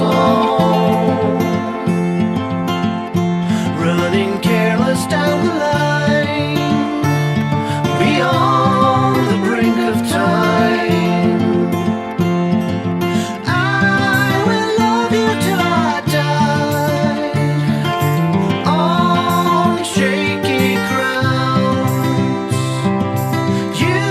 song, running careless down the line, beyond the brink of time. I will love you till I die, on shaky grounds. You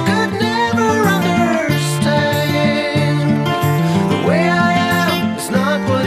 could never understand. The way I am is not what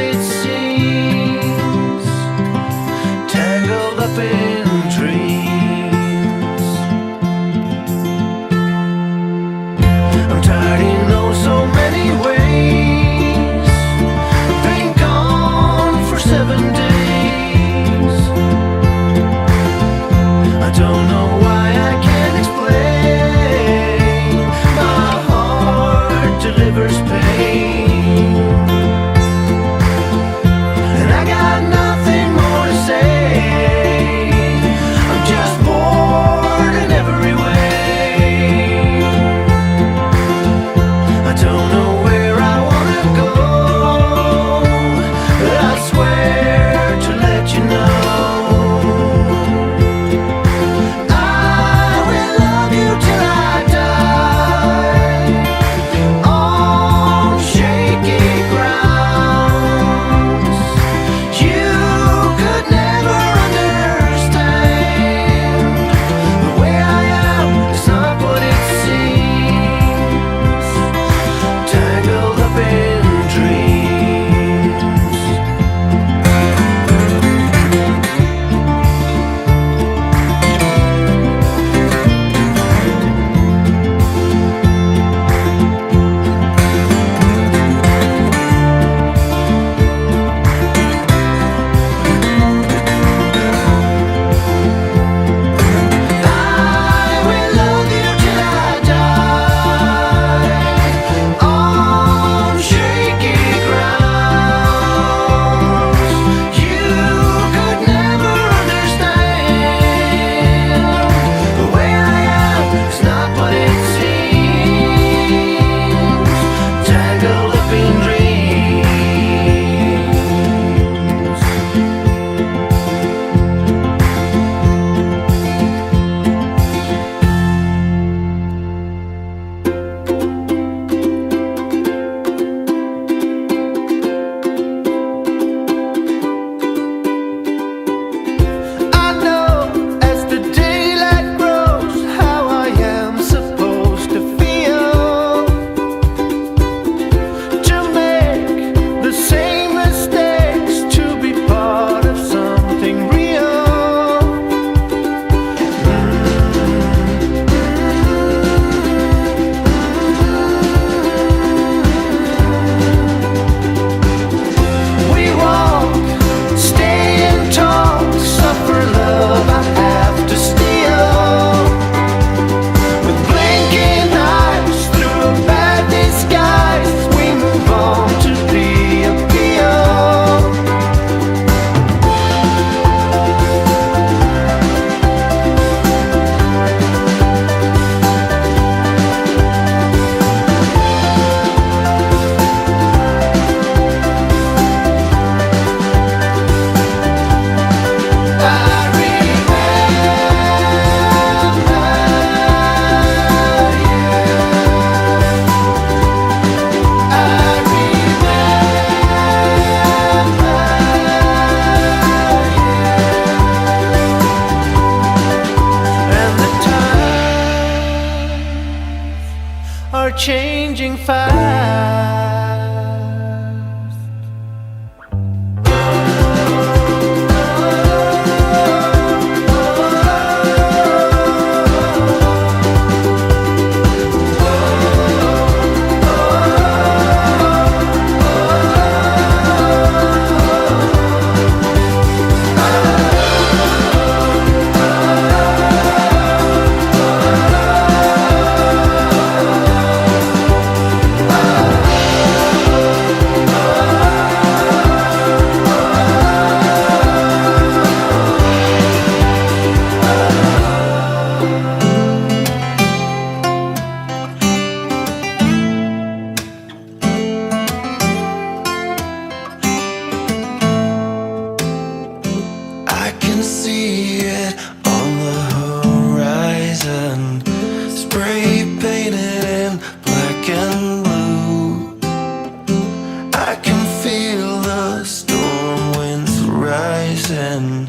rising.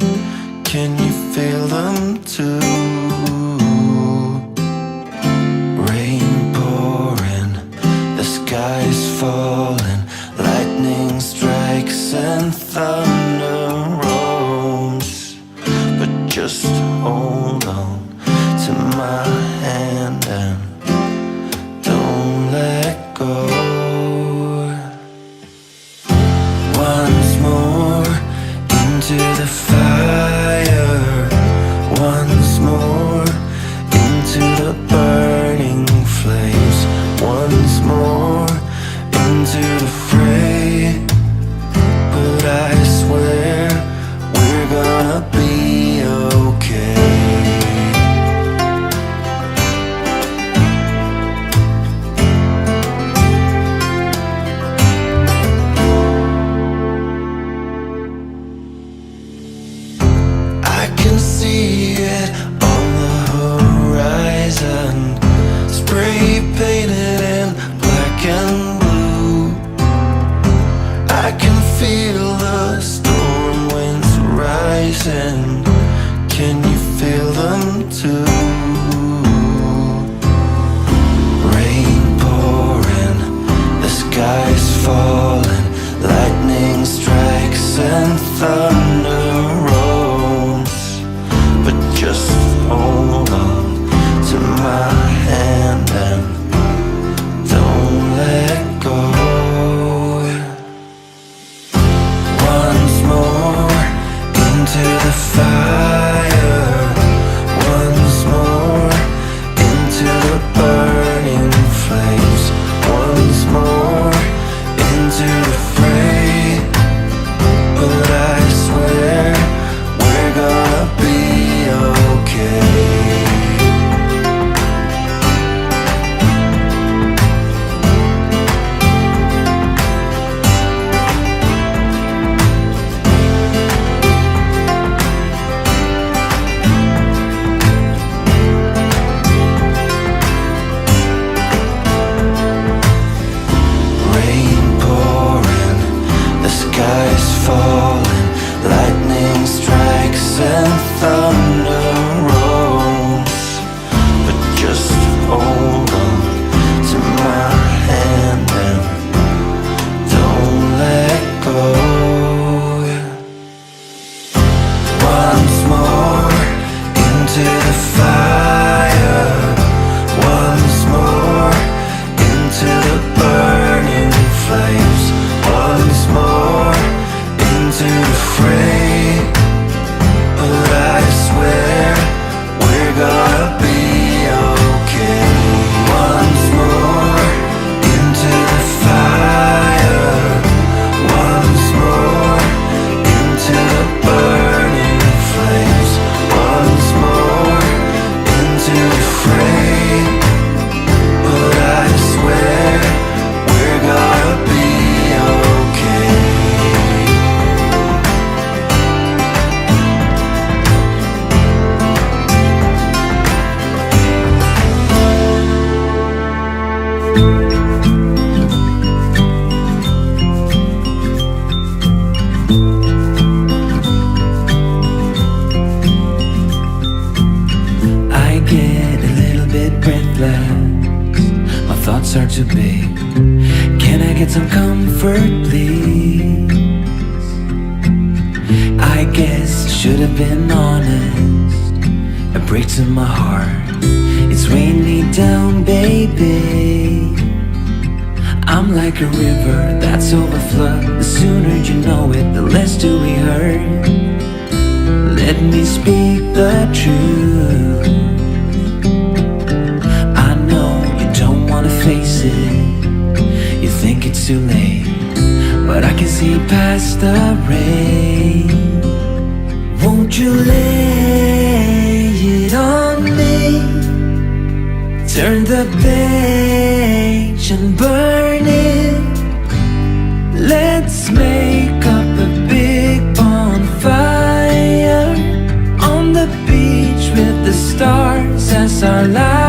Can you feel them too? Rain pouring, the sky's falling, lightning strikes and thunder rolls. But just hold on to my hand and don't let go. Once more into the fire, once more into the burning flames, once more into the fray. But I swear we're gonna be okay. I can see it on the horizon, spray painted in black and blue. I can feel the storm winds rising. Can you feel them too? Rain pouring, the sky's falling, lightning strikes and thunder rolls. But just hold on to my hand and don't let go. Once more into the fire, once more into the burning flames, once more into the fray. But I swear we're gonna be okay. Rain pouring, the sky's falling, lightning strikes and thunder rolls. But just hold on to my hand and don't let go. Once more into the fire, once more into the burning flames, once more into the fray. But I swear we're gonna be okay. Once more into the fire, once more into the burning flames, once more into the fray. But I swear we're gonna be okay. I get a little bit breathless, my thoughts are too big. Can I get some comfort, please? I guess I should have been honest. It breaks in my heart. It's weighing me down, baby. I'm like a river that's overflowed. The sooner you know it, the less do we hurt. Let me speak the truth. I know you don't wanna face it. You think it's too late, but I can see past the rain. Won't you lay it on me? Turn the page and burn it. Let's make up a big bonfire on the beach with the stars as our light.